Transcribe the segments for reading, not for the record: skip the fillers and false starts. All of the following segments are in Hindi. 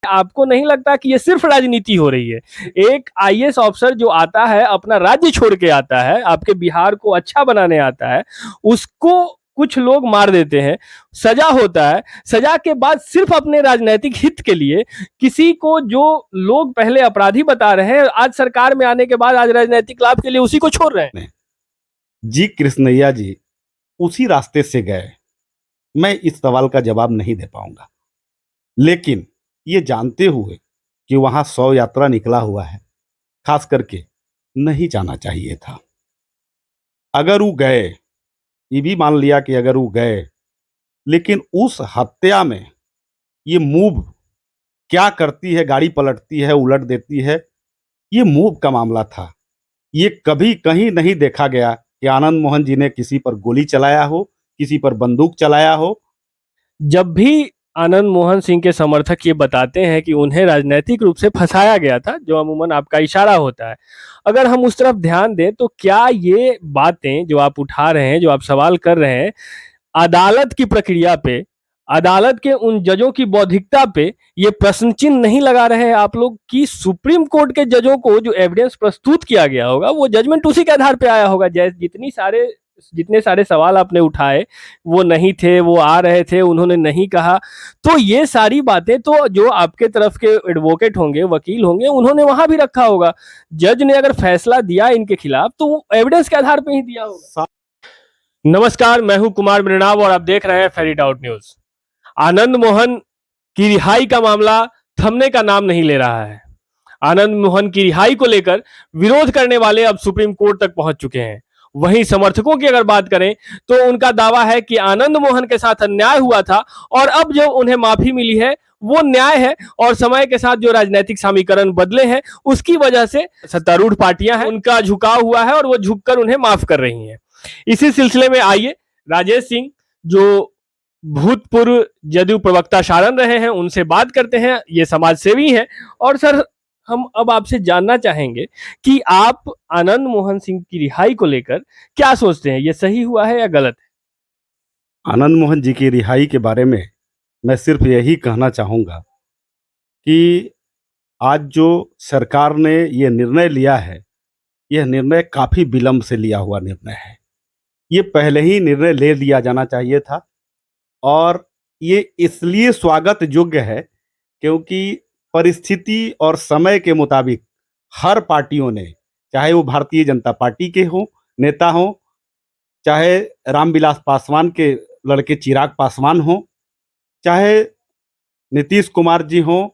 आपको नहीं लगता कि ये सिर्फ राजनीति हो रही है? एक आईएएस ऑफिसर जो आता है, अपना राज्य छोड़ के आता है, आपके बिहार को अच्छा बनाने आता है, उसको कुछ लोग मार देते हैं, सजा होता है, सजा के बाद सिर्फ अपने राजनीतिक हित के लिए किसी को जो लोग पहले अपराधी बता रहे हैं, आज सरकार में आने के बाद आज राजनीतिक लाभ के लिए उसी को छोड़ रहे हैं। जी कृष्णैया जी उसी रास्ते से गए, मैं इस सवाल का जवाब नहीं दे पाऊंगा, लेकिन ये जानते हुए कि वहां 100 यात्रा निकला हुआ है, खास करके नहीं जाना चाहिए था। अगर वो गए, ये भी मान लिया कि अगर वो गए, लेकिन उस हत्या में ये मूव क्या करती है, गाड़ी पलटती है, उलट देती है, ये मूव का मामला था। ये कभी कहीं नहीं देखा गया कि आनंद मोहन जी ने किसी पर गोली चलाया हो, किसी पर बंदूक चलाया हो। जब भी आनंद मोहन सिंह के समर्थक ये बताते हैं कि उन्हें राजनीतिक रूप से फंसाया गया था, जो अमूमन आपका इशारा होता है, अगर हम उस तरफ ध्यान दें तो क्या ये बातें जो आप उठा रहे हैं, जो आप सवाल कर रहे हैं, अदालत की प्रक्रिया पे, अदालत के उन जजों की बौद्धिकता पे ये प्रश्न चिन्ह नहीं लगा रहे हैं आप लोग कि सुप्रीम कोर्ट के जजों को जो एविडेंस प्रस्तुत किया गया होगा वो जजमेंट उसी के आधार पे आया होगा? जैसे जितने सारे सवाल आपने उठाए, वो नहीं थे, वो आ रहे थे, उन्होंने नहीं कहा, तो ये सारी बातें तो जो आपके तरफ के एडवोकेट होंगे, वकील होंगे, उन्होंने वहां भी रखा होगा। जज ने अगर फैसला दिया इनके खिलाफ तो वो एविडेंस के आधार पे ही दिया होगा। नमस्कार, मैं हूं कुमार मृणाव और आप देख रहे हैं फेरी आउट न्यूज। आनंद मोहन की रिहाई का मामला थमने का नाम नहीं ले रहा है। आनंद मोहन की रिहाई को लेकर विरोध करने वाले अब सुप्रीम कोर्ट तक पहुंच चुके हैं। वहीं समर्थकों की अगर बात करें तो उनका दावा है कि आनंद मोहन के साथ अन्याय हुआ था और अब जो उन्हें माफी मिली है वो न्याय है, और समय के साथ जो राजनीतिक समीकरण बदले हैं उसकी वजह से सत्तारूढ़ पार्टियां हैं, उनका झुकाव हुआ है और वो झुककर उन्हें माफ कर रही हैं। इसी सिलसिले में आइए राजेश सिंह, जो भूतपूर्व जदयू प्रवक्ता सारण रहे हैं, उनसे बात करते हैं। ये समाज सेवी हैं। और सर, हम अब आपसे जानना चाहेंगे कि आप आनंद मोहन सिंह की रिहाई को लेकर क्या सोचते हैं, ये सही हुआ है या गलत है? आनंद मोहन जी की रिहाई के बारे में मैं सिर्फ यही कहना चाहूँगा कि आज जो सरकार ने ये निर्णय लिया है, यह निर्णय काफ़ी विलंब से लिया हुआ निर्णय है। ये पहले ही निर्णय ले लिया जाना चाहिए था, और ये इसलिए स्वागत योग्य है क्योंकि परिस्थिति और समय के मुताबिक हर पार्टियों ने, चाहे वो भारतीय जनता पार्टी के हों, नेता हों, चाहे रामविलास पासवान के लड़के चिराग पासवान हों, चाहे नीतीश कुमार जी हों,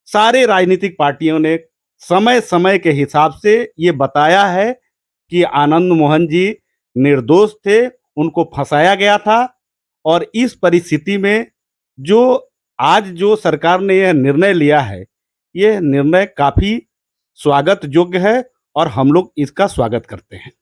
सारे राजनीतिक पार्टियों ने समय समय के हिसाब से ये बताया है कि आनंद मोहन जी निर्दोष थे, उनको फंसाया गया था। और इस परिस्थिति में जो आज जो सरकार ने यह निर्णय लिया है, यह निर्णय काफ़ी स्वागत योग्य है और हम लोग इसका स्वागत करते हैं।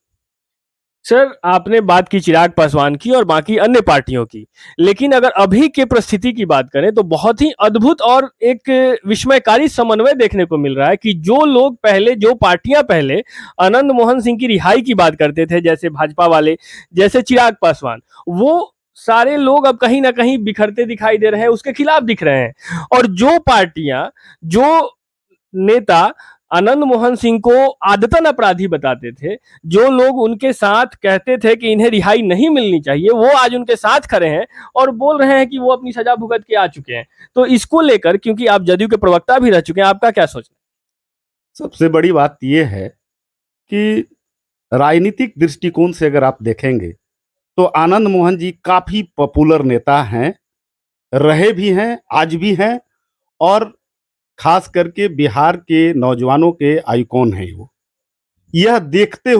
सर, आपने बात की चिराग पासवान की और बाकी अन्य पार्टियों की, लेकिन अगर अभी के परिस्थिति की बात करें तो बहुत ही अद्भुत और एक विस्मयकारी समन्वय देखने को मिल रहा है कि जो लोग पहले, जो पार्टियां पहले आनंद मोहन सिंह की रिहाई की बात करते थे, जैसे भाजपा वाले, जैसे चिराग पासवान, वो सारे लोग अब कहीं ना कहीं बिखरते दिखाई दे रहे हैं, उसके खिलाफ दिख रहे हैं। और जो पार्टियां, जो नेता आनंद मोहन सिंह को आदतन अपराधी बताते थे, जो लोग उनके साथ कहते थे कि इन्हें रिहाई नहीं मिलनी चाहिए, वो आज उनके साथ खड़े हैं और बोल रहे हैं कि वो अपनी सजा भुगत के आ चुके हैं। तो इसको लेकर, क्योंकि आप जदयू के प्रवक्ता भी रह चुके हैं, आपका क्या सोचना है? सबसे बड़ी बात यह है कि राजनीतिक दृष्टिकोण से अगर आप देखेंगे तो आनंद मोहन जी काफ़ी पॉपुलर नेता हैं, रहे भी हैं, आज भी हैं, और खास करके बिहार के नौजवानों के आइकॉन हैं वो। यह देखते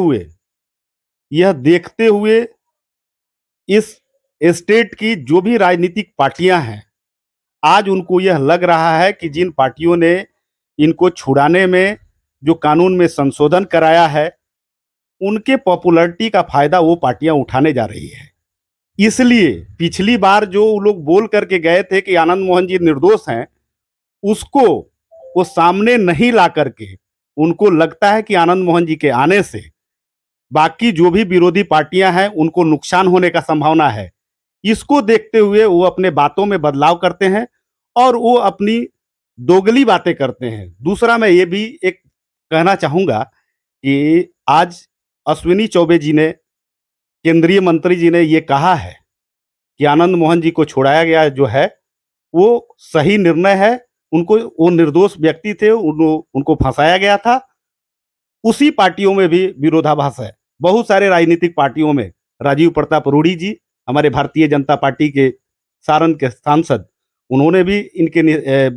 हुए इस स्टेट की जो भी राजनीतिक पार्टियां हैं, आज उनको यह लग रहा है कि जिन पार्टियों ने इनको छुड़ाने में जो कानून में संशोधन कराया है, उनके पॉपुलैरिटी का फायदा वो पार्टियां उठाने जा रही है। इसलिए पिछली बार जो वो लोग बोल करके गए थे कि आनंद मोहन जी निर्दोष हैं, उसको वो सामने नहीं ला करके, उनको लगता है कि आनंद मोहन जी के आने से बाकी जो भी विरोधी पार्टियां हैं उनको नुकसान होने का संभावना है। इसको देखते हुए वो अपने बातों में बदलाव करते हैं और वो अपनी दोगली बातें करते हैं। दूसरा मैं ये भी एक कहना चाहूँगा कि आज अश्विनी चौबे जी ने, केंद्रीय मंत्री जी ने ये कहा है कि आनंद मोहन जी को छुड़ाया गया जो है, वो सही निर्णय है। उनको, वो निर्दोष व्यक्ति थे, उनको फँसाया गया था। उसी पार्टियों में भी विरोधाभास है। बहुत सारे राजनीतिक पार्टियों में राजीव प्रताप रूडी जी, हमारे भारतीय जनता पार्टी के सारण के सांसद, उन्होंने भी इनके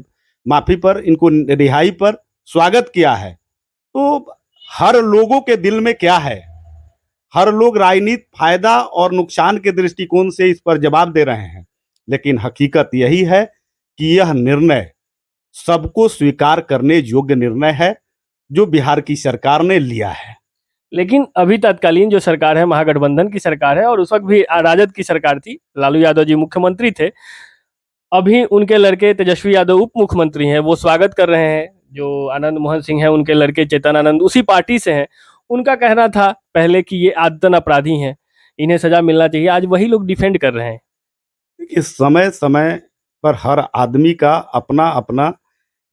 माफ़ी पर, इनको रिहाई पर स्वागत किया है। तो हर लोगों के दिल में क्या है, हर लोग राजनीति फायदा और नुकसान के दृष्टिकोण से इस पर जवाब दे रहे हैं, लेकिन हकीकत यही है कि यह निर्णय सबको स्वीकार करने योग्य निर्णय है जो बिहार की सरकार ने लिया है। लेकिन अभी तत्कालीन जो सरकार है महागठबंधन की सरकार है, और उस वक्त भी राजद की सरकार थी, लालू यादव जी मुख्यमंत्री थे। अभी उनके लड़के तेजस्वी यादव उप मुख्यमंत्री हैं, वो स्वागत कर रहे हैं। जो आनंद मोहन सिंह हैं, उनके लड़के चेतन आनंद उसी पार्टी से हैं। उनका कहना था पहले कि ये आदतन अपराधी हैं, इन्हें सजा मिलना चाहिए। आज वही लोग डिफेंड कर रहे हैं। देखिए, समय समय पर हर आदमी का अपना अपना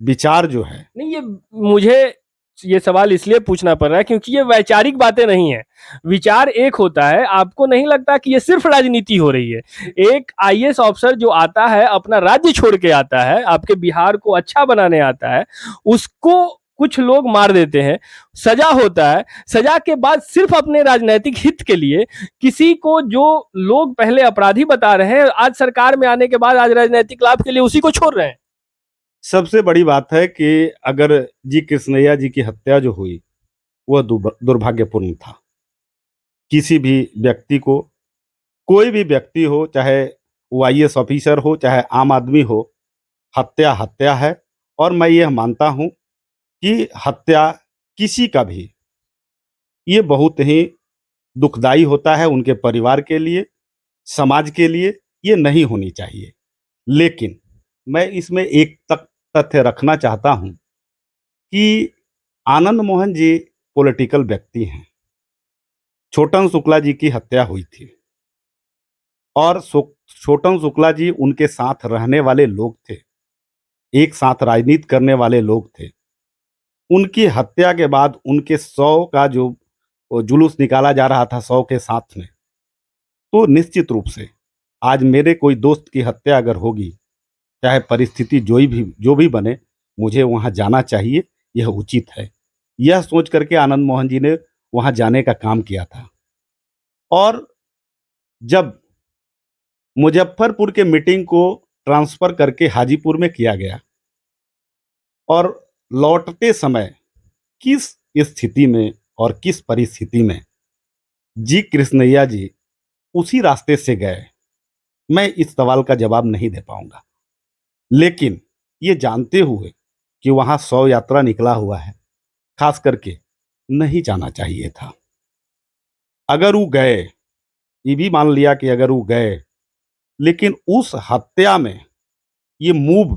विचार जो है, नहीं, ये मुझे ये सवाल इसलिए पूछना पड़ रहा है क्योंकि ये वैचारिक बातें नहीं है। विचार एक होता है, आपको नहीं लगता कि ये सिर्फ राजनीति हो रही है? एक आईएएस ऑफिसर जो आता है, अपना राज्य छोड़ के आता है, आपके बिहार को अच्छा बनाने आता है, उसको कुछ लोग मार देते हैं, सजा होता है। सजा के बाद सिर्फ अपने राजनीतिक हित के लिए किसी को, जो लोग पहले अपराधी बता रहे हैं, आज सरकार में आने के बाद आज राजनीतिक लाभ के लिए उसी को छोड़ रहे हैं। सबसे बड़ी बात है कि अगर जी कृष्णैया जी की हत्या जो हुई, वह दुर्भाग्यपूर्ण था। किसी भी व्यक्ति को, कोई भी व्यक्ति हो, चाहे वो आईएएस ऑफिसर हो, चाहे आम आदमी हो, हत्या हत्या है। और मैं यह मानता हूं कि हत्या किसी का भी, ये बहुत ही दुखदाई होता है उनके परिवार के लिए, समाज के लिए। ये नहीं होनी चाहिए। लेकिन मैं इसमें एक तथ्य रखना चाहता हूं कि आनंद मोहन जी पॉलिटिकल व्यक्ति हैं। छोटन शुक्ला जी की हत्या हुई थी और छोटन शुक्ला जी उनके साथ रहने वाले लोग थे, एक साथ राजनीति करने वाले लोग थे। उनकी हत्या के बाद उनके 100 का जो जुलूस निकाला जा रहा था 100 के साथ में, तो निश्चित रूप से आज मेरे कोई दोस्त की हत्या अगर होगी, चाहे परिस्थिति जो भी बने, मुझे वहां जाना चाहिए, यह उचित है। यह सोच करके आनंद मोहन जी ने वहां जाने का काम किया था। और जब मुजफ्फरपुर के मीटिंग को ट्रांसफर करके हाजीपुर में किया गया और लौटते समय किस स्थिति में और किस परिस्थिति में जी कृष्णैया जी उसी रास्ते से गए, मैं इस सवाल का जवाब नहीं दे पाऊंगा। लेकिन ये जानते हुए कि वहां 100 यात्रा निकला हुआ है, खास करके नहीं जाना चाहिए था। अगर वो गए, ये भी मान लिया कि अगर वो गए, लेकिन उस हत्या में ये मूव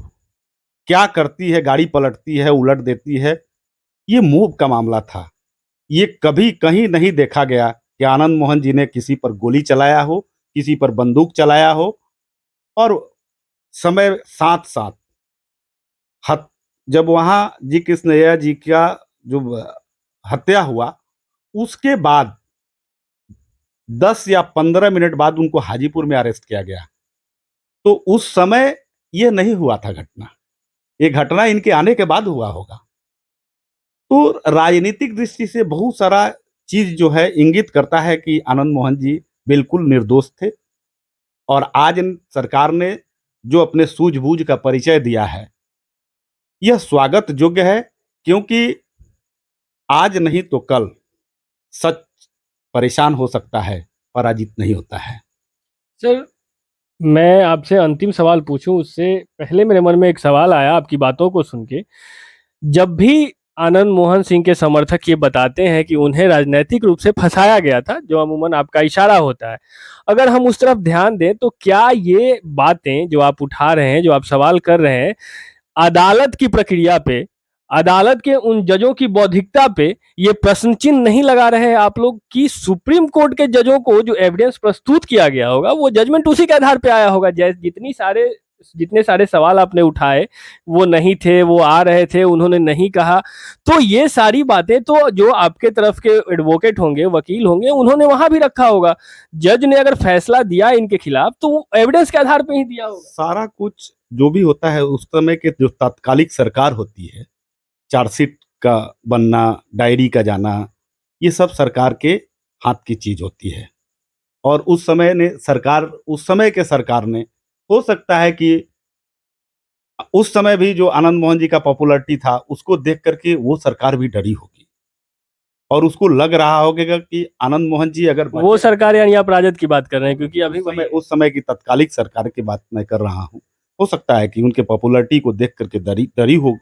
क्या करती है, गाड़ी पलटती है, उलट देती है, ये मूव का मामला था। ये कभी कहीं नहीं देखा गया कि आनंद मोहन जी ने किसी पर गोली चलाया हो, किसी पर बंदूक चलाया हो। और समय साथ साथ जब वहां जी कृष्णैया जी का जो हत्या हुआ, उसके बाद 10 या 15 मिनट बाद उनको हाजीपुर में अरेस्ट किया गया। तो उस समय ये नहीं हुआ था घटना, ये घटना इनके आने के बाद हुआ होगा। तो राजनीतिक दृष्टि से बहुत सारा चीज जो है इंगित करता है कि आनंद मोहन जी बिल्कुल निर्दोष थे। और आज सरकार ने जो अपने सूझबूझ का परिचय दिया है, यह स्वागत योग्य है, क्योंकि आज नहीं तो कल सच परेशान हो सकता है, पराजित नहीं होता है। सर, मैं आपसे अंतिम सवाल पूछूं उससे पहले मेरे मन में एक सवाल आया आपकी बातों को सुन के। जब भी आनंद मोहन सिंह के समर्थक ये बताते हैं कि उन्हें राजनीतिक रूप से फंसाया गया था, जो अमूमन आपका इशारा होता है, अगर हम उस तरफ ध्यान दें तो क्या ये बातें जो आप उठा रहे हैं, जो आप सवाल कर रहे हैं, अदालत की प्रक्रिया पे, अदालत के उन जजों की बौद्धिकता पे ये प्रश्न चिन्ह नहीं लगा रहे हैं आप लोग कि सुप्रीम कोर्ट के जजों को जो एविडेंस प्रस्तुत किया गया होगा, वो जजमेंट उसी के आधार पे आया होगा? जैसे जितनी सारे जितने सारे सवाल आपने उठाए, वो नहीं थे, वो आ रहे थे, उन्होंने नहीं कहा। तो ये सारी बातें तो जो आपके तरफ के एडवोकेट होंगे, वकील होंगे, उन्होंने वहाँ भी रखा होगा। जज ने अगर फैसला दिया इनके खिलाफ तो वो एविडेंस के आधार पे ही दिया होगा। सारा कुछ जो भी होता है उस समय के जो तात्कालिक सरकार होती है, चार्जशीट का बनना, डायरी का जाना, ये सब सरकार के हाथ की चीज होती है। और उस समय के सरकार ने, हो सकता है कि उस समय भी जो आनंद मोहन जी का पॉपुलैरिटी था उसको देख करके वो सरकार भी डरी होगी और उसको लग रहा होगा कि आनंद मोहन जी अगर वो बचे, सरकार यानी आप राजद की बात कर रहे हैं, क्योंकि अभी उस समय की तत्कालिक सरकार की बात मैं कर रहा हूँ। हो सकता है कि उनके पॉपुलैरिटी को देख करके डरी डरी हो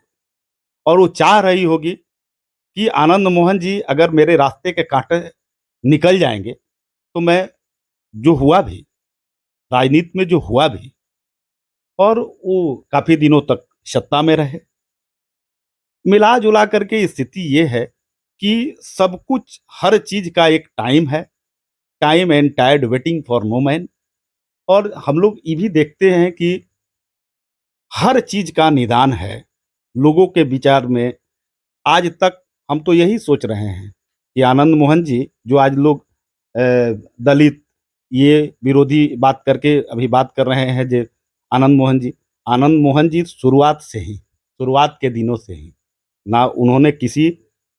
और वो चाह रही होगी कि आनंद मोहन जी अगर मेरे रास्ते के कांटे निकल जाएंगे तो मैं, जो हुआ भी राजनीति में जो हुआ भी, और वो काफी दिनों तक सत्ता में रहे। मिला जुला करके स्थिति ये है कि सब कुछ, हर चीज का एक टाइम है, time and tired waiting for no man. और हम लोग ये भी देखते हैं कि हर चीज का निदान है लोगों के विचार में। आज तक हम तो यही सोच रहे हैं कि आनंद मोहन जी, जो आज लोग दलित ये विरोधी बात करके अभी बात कर रहे हैं, जो आनंद मोहन जी शुरुआत के दिनों से ही, ना उन्होंने किसी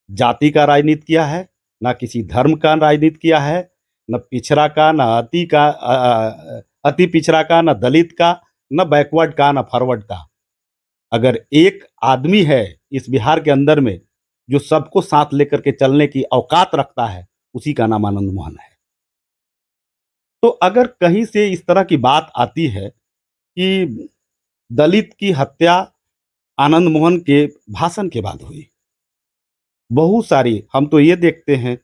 जाति का राजनीति किया है, ना किसी धर्म का राजनीति किया है, न पिछड़ा का, न अति पिछड़ा का, न दलित का, न बैकवर्ड का, न फॉरवर्ड का। अगर एक आदमी है इस बिहार के अंदर में जो सबको साथ लेकर के चलने की औकात रखता है, उसी का नाम आनंद मोहन है। तो अगर कहीं से इस तरह की बात आती है कि दलित की हत्या आनंद मोहन के भाषण के बाद हुई, बहुत सारी, हम तो ये देखते हैं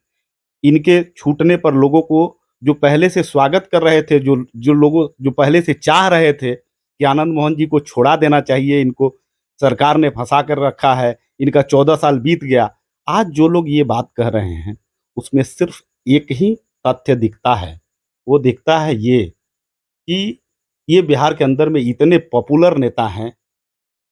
इनके छूटने पर लोगों को, जो पहले से स्वागत कर रहे थे, जो पहले से चाह रहे थे कि आनंद मोहन जी को छोड़ा देना चाहिए, इनको सरकार ने फंसा कर रखा है, इनका 14 साल बीत गया, आज जो लोग ये बात कह रहे हैं उसमें सिर्फ एक ही तथ्य दिखता है। वो दिखता है ये कि ये बिहार के अंदर में इतने पॉपुलर नेता हैं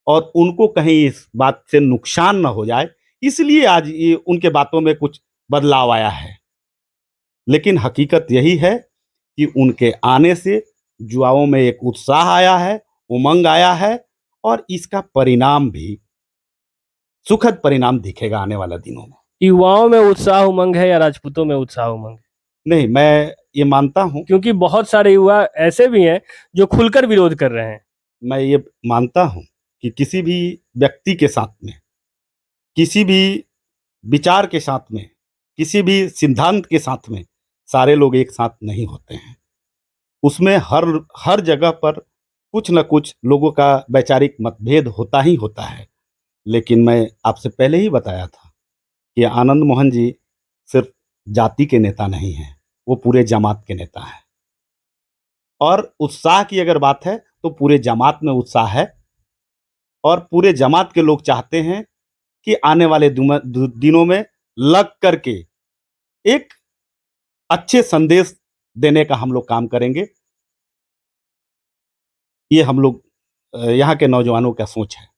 और उनको कहीं इस बात से नुकसान न हो जाए, इसलिए आज ये उनके बातों में कुछ बदलाव आया है। लेकिन हकीकत यही है कि उनके आने से युवाओं में एक उत्साह आया है, उमंग आया है, और इसका परिणाम भी सुखद परिणाम दिखेगा आने वाले दिनों में। युवाओं में उत्साह उमंग है या राजपूतों में उत्साह उमंग है? नहीं, मैं ये मानता हूँ, क्योंकि बहुत सारे युवा ऐसे भी हैं जो खुलकर विरोध कर रहे हैं। मैं ये मानता हूँ कि किसी भी व्यक्ति के साथ में, किसी भी विचार के साथ में, किसी भी सिद्धांत के साथ में सारे लोग एक साथ नहीं होते हैं। उसमें हर हर जगह पर कुछ न कुछ लोगों का वैचारिक मतभेद होता ही होता है। लेकिन मैं आपसे पहले ही बताया था कि आनंद मोहन जी सिर्फ जाति के नेता नहीं हैं, वो पूरे जमात के नेता हैं। और उत्साह की अगर बात है तो पूरे जमात में उत्साह है, और पूरे जमात के लोग चाहते हैं कि आने वाले दिनों में लग करके एक अच्छे संदेश देने का हम लोग काम करेंगे। ये हम लोग यहाँ के नौजवानों का सोच है।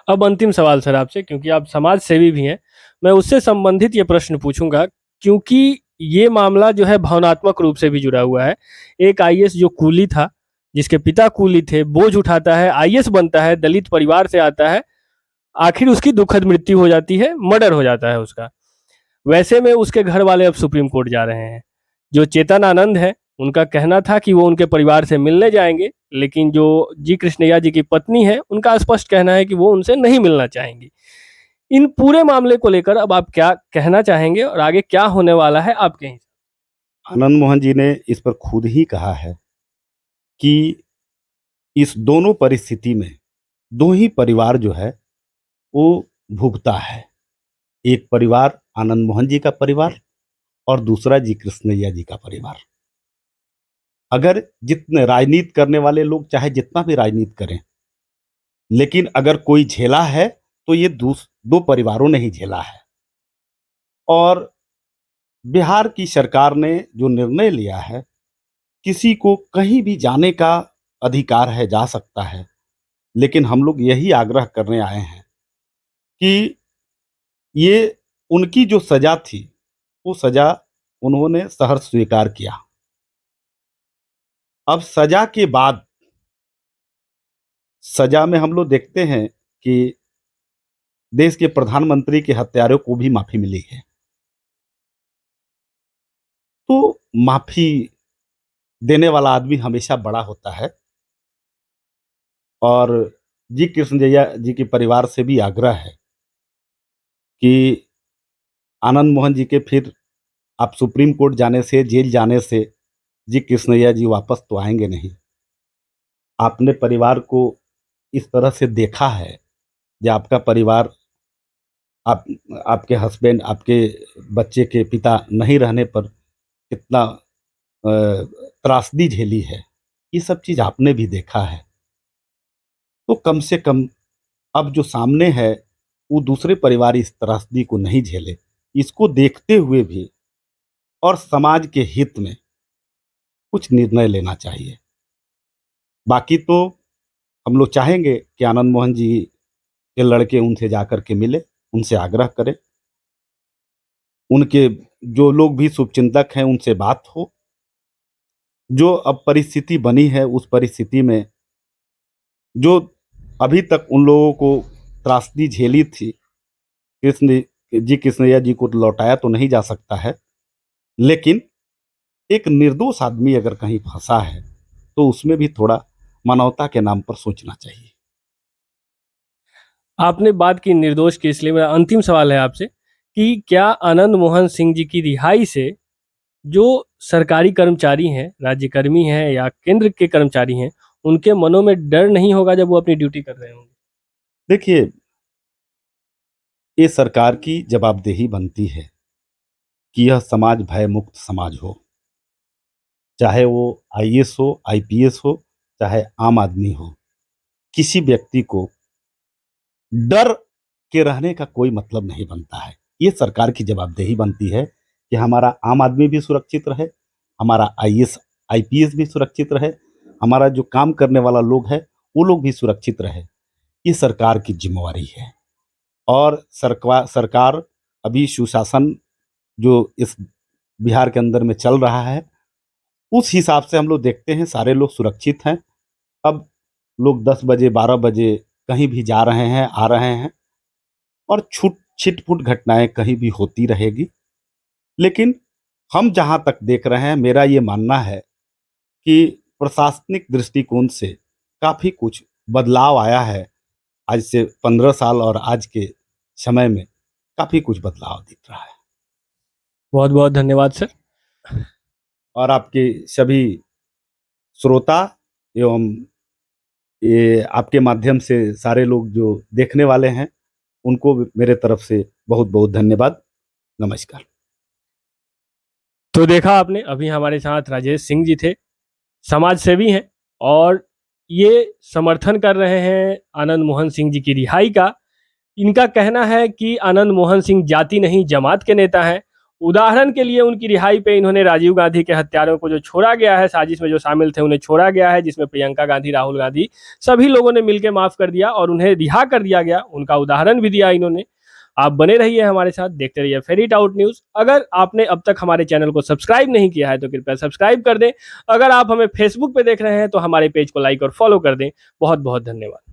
अब अंतिम सवाल सर आपसे, क्योंकि आप समाज सेवी भी हैं, मैं उससे संबंधित ये प्रश्न पूछूंगा, क्योंकि ये मामला जो है भावनात्मक रूप से भी जुड़ा हुआ है। एक आईएएस जो कूली था, जिसके पिता कूली थे, बोझ उठाता है, आईएएस बनता है, दलित परिवार से आता है, आखिर उसकी दुखद मृत्यु हो जाती है, मर्डर हो जाता है उसका। वैसे में उसके घर वाले अब सुप्रीम कोर्ट जा रहे हैं। जो चेतन आनंद है, उनका कहना था कि वो उनके परिवार से मिलने जाएंगे, लेकिन जो जी कृष्णैया जी की पत्नी है, उनका स्पष्ट कहना है कि वो उनसे नहीं मिलना चाहेंगी। इन पूरे मामले को लेकर अब आप क्या कहना चाहेंगे और आगे क्या होने वाला है आपके हिसाब आनंद मोहन जी ने इस पर खुद ही कहा है कि इस दोनों परिस्थिति में दो ही परिवार जो है वो भुगता है। एक परिवार आनंद मोहन जी का परिवार और दूसरा जी कृष्णैया जी का परिवार। अगर जितने राजनीति करने वाले लोग चाहे जितना भी राजनीति करें, लेकिन अगर कोई झेला है तो ये दो परिवारों ने ही झेला है। और बिहार की सरकार ने जो निर्णय लिया है, किसी को कहीं भी जाने का अधिकार है, जा सकता है, लेकिन हम लोग यही आग्रह करने आए हैं कि ये उनकी जो सजा थी, वो सजा उन्होंने सहर्ष स्वीकार किया। अब सजा के बाद सजा में हम लोग देखते हैं कि देश के प्रधानमंत्री के हत्यारों को भी माफी मिली है। तो माफी देने वाला आदमी हमेशा बड़ा होता है और जी कृष्णजैया जी के परिवार से भी आग्रह है कि आनंद मोहन जी के फिर आप सुप्रीम कोर्ट जाने से, जेल जाने से जी कृष्णजैया जी वापस तो आएंगे नहीं। आपने परिवार को इस तरह से देखा है कि आपका परिवार, आप आपके हस्बैंड, आपके बच्चे के पिता नहीं रहने पर कितना त्रासदी झेली है, ये सब चीज़ आपने भी देखा है। तो कम से कम अब जो सामने है, वो दूसरे परिवार इस त्रासदी को नहीं झेले, इसको देखते हुए भी और समाज के हित में कुछ निर्णय लेना चाहिए। बाकी तो हम लोग चाहेंगे कि आनंद मोहन जी के लड़के उनसे जाकर के मिले, उनसे आग्रह करें, उनके जो लोग भी शुभचिंतक हैं उनसे बात हो। जो अब परिस्थिति बनी है, उस परिस्थिति में जो अभी तक उन लोगों को त्रासदी झेली थी, कृष्ण जी कृष्णैया जी को लौटाया तो नहीं जा सकता है, लेकिन एक निर्दोष आदमी अगर कहीं फंसा है तो उसमें भी थोड़ा मानवता के नाम पर सोचना चाहिए। आपने बात की निर्दोष की, इसलिए मेरा अंतिम सवाल है आपसे कि क्या आनंद मोहन सिंह जी की रिहाई से जो सरकारी कर्मचारी हैं, राज्यकर्मी हैं या केंद्र के कर्मचारी हैं, उनके मनों में डर नहीं होगा जब वो अपनी ड्यूटी कर रहे होंगे? देखिए, ये सरकार की जवाबदेही बनती है कि यह समाज भय मुक्त समाज हो, चाहे वो आईएएस हो, आईपीएस हो, चाहे आम आदमी हो। किसी व्यक्ति को डर के रहने का कोई मतलब नहीं बनता है। ये सरकार की जवाबदेही बनती है कि हमारा आम आदमी भी सुरक्षित रहे, हमारा आईएएस, आईपीएस भी सुरक्षित रहे, हमारा जो काम करने वाला लोग है, वो लोग भी सुरक्षित रहे। ये सरकार की ज़िम्मेवारी है और सरकार अभी सुशासन जो इस बिहार के अंदर में चल रहा है, उस हिसाब से हम लोग देखते हैं सारे लोग सुरक्षित हैं। अब लोग 10 बजे, 12 बजे कहीं भी जा रहे हैं, आ रहे हैं और छिट-पुट घटनाएँ कहीं भी होती रहेगी। लेकिन हम जहाँ तक देख रहे हैं, मेरा ये मानना है कि प्रशासनिक दृष्टिकोण से काफ़ी कुछ बदलाव आया है। आज से 15 साल और आज के समय में काफ़ी कुछ बदलाव दिख रहा है। बहुत-बहुत धन्यवाद सर। और आपके सभी श्रोता एवं ये आपके माध्यम से सारे लोग जो देखने वाले हैं, उनको भी मेरे तरफ से बहुत-बहुत धन्यवाद। नमस्कार। तो देखा आपने, अभी हमारे साथ राजेश सिंह जी थे, समाज सेवी हैं और ये समर्थन कर रहे हैं आनंद मोहन सिंह जी की रिहाई का। इनका कहना है कि आनंद मोहन सिंह जाति नहीं जमात के नेता हैं। उदाहरण के लिए उनकी रिहाई पे इन्होंने राजीव गांधी के हत्यारों को जो छोड़ा गया है, साजिश में जो शामिल थे उन्हें छोड़ा गया है, जिसमें प्रियंका गांधी, राहुल गांधी सभी लोगों ने मिलकर माफ कर दिया और उन्हें रिहा कर दिया गया। उनका उदाहरण भी दिया इन्होंने। आप बने रहिए हमारे साथ, देखते रहिए फेरी आउट न्यूज़। अगर आपने अब तक हमारे चैनल को सब्सक्राइब नहीं किया है तो कृपया सब्सक्राइब कर दें। अगर आप हमें फेसबुक पे देख रहे हैं तो हमारे पेज को लाइक और फॉलो कर दें। बहुत बहुत धन्यवाद।